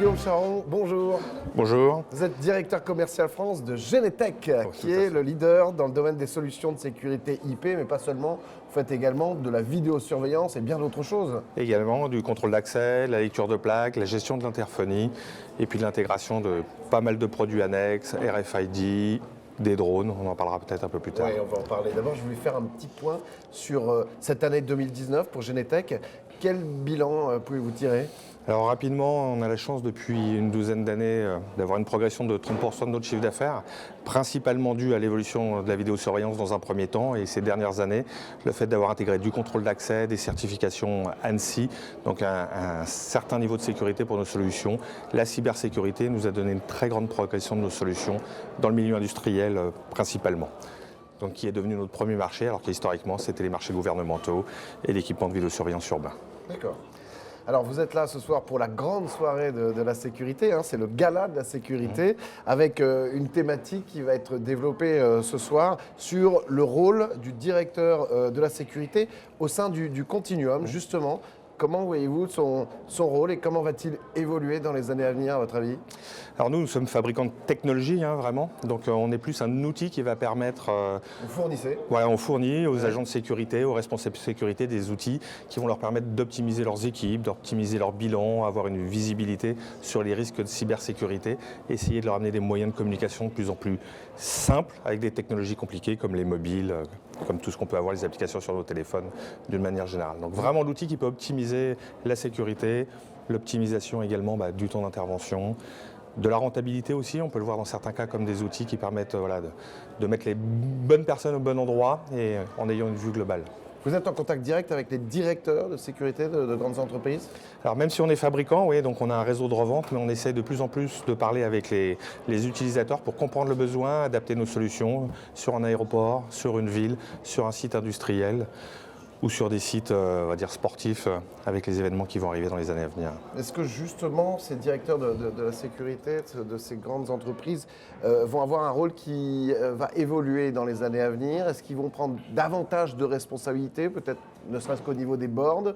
Guillaume Charon, bonjour. Bonjour. Vous êtes directeur commercial France de Genetec, qui est le leader dans le domaine des solutions de sécurité IP, mais pas seulement. Vous faites également de la vidéosurveillance et bien d'autres choses. Également du contrôle d'accès, la lecture de plaques, la gestion de l'interphonie et puis de l'intégration de pas mal de produits annexes, RFID, des drones, on en parlera peut-être un peu plus tard. Oui, on va en parler. D'abord, je voulais faire un petit point sur cette année 2019 pour Genetec. Quel bilan pouvez-vous tirer ? Alors rapidement, on a la chance depuis une douzaine d'années d'avoir une progression de 30% de notre chiffre d'affaires, principalement due à l'évolution de la vidéosurveillance dans un premier temps et ces dernières années, le fait d'avoir intégré du contrôle d'accès, des certifications ANSI, donc un certain niveau de sécurité pour nos solutions. La cybersécurité nous a donné une très grande progression de nos solutions dans le milieu industriel principalement. Donc, qui est devenu notre premier marché, alors qu'historiquement, c'était les marchés gouvernementaux et l'équipement de vidéosurveillance urbain. D'accord. Alors vous êtes là ce soir pour la grande soirée de la sécurité, c'est le gala de la sécurité, avec une thématique qui va être développée ce soir sur le rôle du directeur de la sécurité au sein du continuum, justement. Comment voyez-vous son rôle et comment va-t-il évoluer dans les années à venir, à votre avis ? Alors nous sommes fabricants de technologie, vraiment. Donc on est plus un outil qui va permettre... Vous fournissez ? Voilà, on fournit aux agents de sécurité, aux responsables de sécurité des outils qui vont leur permettre d'optimiser leurs équipes, d'optimiser leur bilan, avoir une visibilité sur les risques de cybersécurité, essayer de leur amener des moyens de communication de plus en plus simples avec des technologies compliquées comme les mobiles, comme tout ce qu'on peut avoir, les applications sur nos téléphones d'une manière générale. Donc vraiment l'outil qui peut optimiser la sécurité, l'optimisation également du temps d'intervention, de la rentabilité aussi, on peut le voir dans certains cas comme des outils qui permettent de mettre les bonnes personnes au bon endroit et en ayant une vue globale. Vous êtes en contact direct avec les directeurs de sécurité de grandes entreprises ? Alors même si on est fabricant, oui, donc on a un réseau de revente, mais on essaie de plus en plus de parler avec les utilisateurs pour comprendre le besoin, adapter nos solutions sur un aéroport, sur une ville, sur un site industriel ou sur des sites, on va dire, sportifs avec les événements qui vont arriver dans les années à venir. Est-ce que justement ces directeurs de la sécurité de ces grandes entreprises vont avoir un rôle qui va évoluer dans les années à venir ? Est-ce qu'ils vont prendre davantage de responsabilités, peut-être ne serait-ce qu'au niveau des boards ?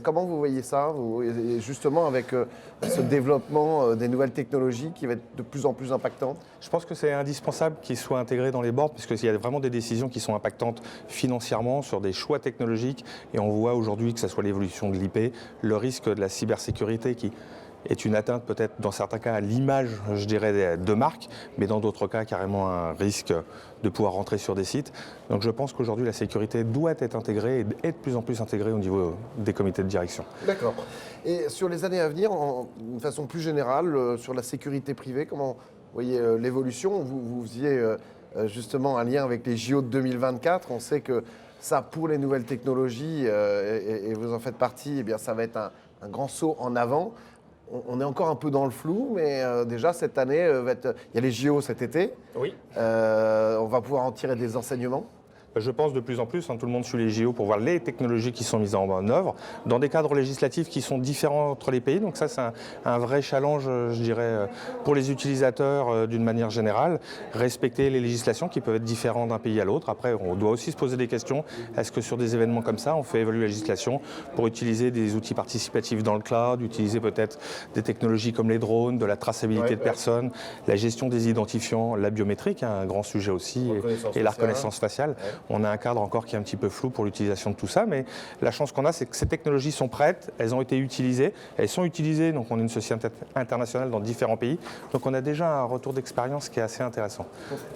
Comment vous voyez ça, et justement avec ce développement des nouvelles technologies qui va être de plus en plus impactant ? Je pense que c'est indispensable qu'ils soient intégrés dans les boards puisqu'il y a vraiment des décisions qui sont impactantes financièrement sur des choix technologiques et on voit aujourd'hui que ce soit l'évolution de l'IP, le risque de la cybersécurité qui est une atteinte peut-être dans certains cas à l'image, je dirais, de marque, mais dans d'autres cas carrément un risque de pouvoir rentrer sur des sites. Donc je pense qu'aujourd'hui la sécurité doit être intégrée et est de plus en plus intégrée au niveau des comités de direction. D'accord. Et sur les années à venir, de façon plus générale, sur la sécurité privée, comment vous voyez l'évolution ? Vous faisiez justement un lien avec les JO de 2024. On sait que ça, pour les nouvelles technologies, et vous en faites partie, eh bien, ça va être un grand saut en avant. On est encore un peu dans le flou, mais déjà cette année, il y a les JO cet été. Oui. On va pouvoir en tirer des enseignements. Je pense de plus en plus, tout le monde suit les JO pour voir les technologies qui sont mises en œuvre dans des cadres législatifs qui sont différents entre les pays. Donc ça, c'est un vrai challenge, je dirais, pour les utilisateurs d'une manière générale. Respecter les législations qui peuvent être différentes d'un pays à l'autre. Après, on doit aussi se poser des questions. Est-ce que sur des événements comme ça, on fait évoluer la législation pour utiliser des outils participatifs dans le cloud, utiliser peut-être des technologies comme les drones, de la traçabilité de personnes, la gestion des identifiants, la biométrique, un grand sujet aussi, et la reconnaissance faciale. Ouais. On a un cadre encore qui est un petit peu flou pour l'utilisation de tout ça, mais la chance qu'on a, c'est que ces technologies sont prêtes, elles ont été utilisées, elles sont utilisées, donc on est une société internationale dans différents pays, donc on a déjà un retour d'expérience qui est assez intéressant.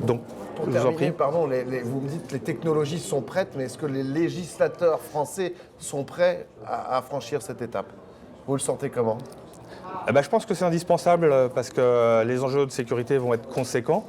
Donc, pour terminer, pardon, vous me dites que les technologies sont prêtes, mais est-ce que les législateurs français sont prêts à franchir cette étape ? Vous le sentez comment ? Je pense que c'est indispensable parce que les enjeux de sécurité vont être conséquents.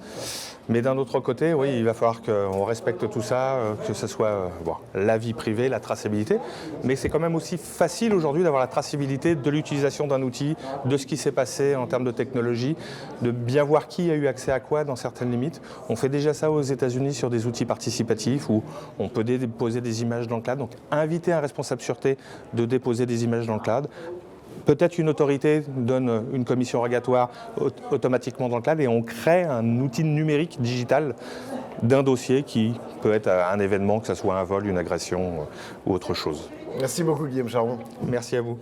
Mais d'un autre côté, oui, il va falloir qu'on respecte tout ça, que ce soit la vie privée, la traçabilité. Mais c'est quand même aussi facile aujourd'hui d'avoir la traçabilité de l'utilisation d'un outil, de ce qui s'est passé en termes de technologie, de bien voir qui a eu accès à quoi dans certaines limites. On fait déjà ça aux États-Unis sur des outils participatifs où on peut déposer des images dans le cloud. Donc inviter un responsable sûreté de déposer des images dans le cloud. Peut-être qu'une autorité donne une commission rogatoire automatiquement dans le cloud et on crée un outil numérique digital d'un dossier qui peut être un événement, que ce soit un vol, une agression ou autre chose. Merci beaucoup Guillaume Charon. Merci à vous.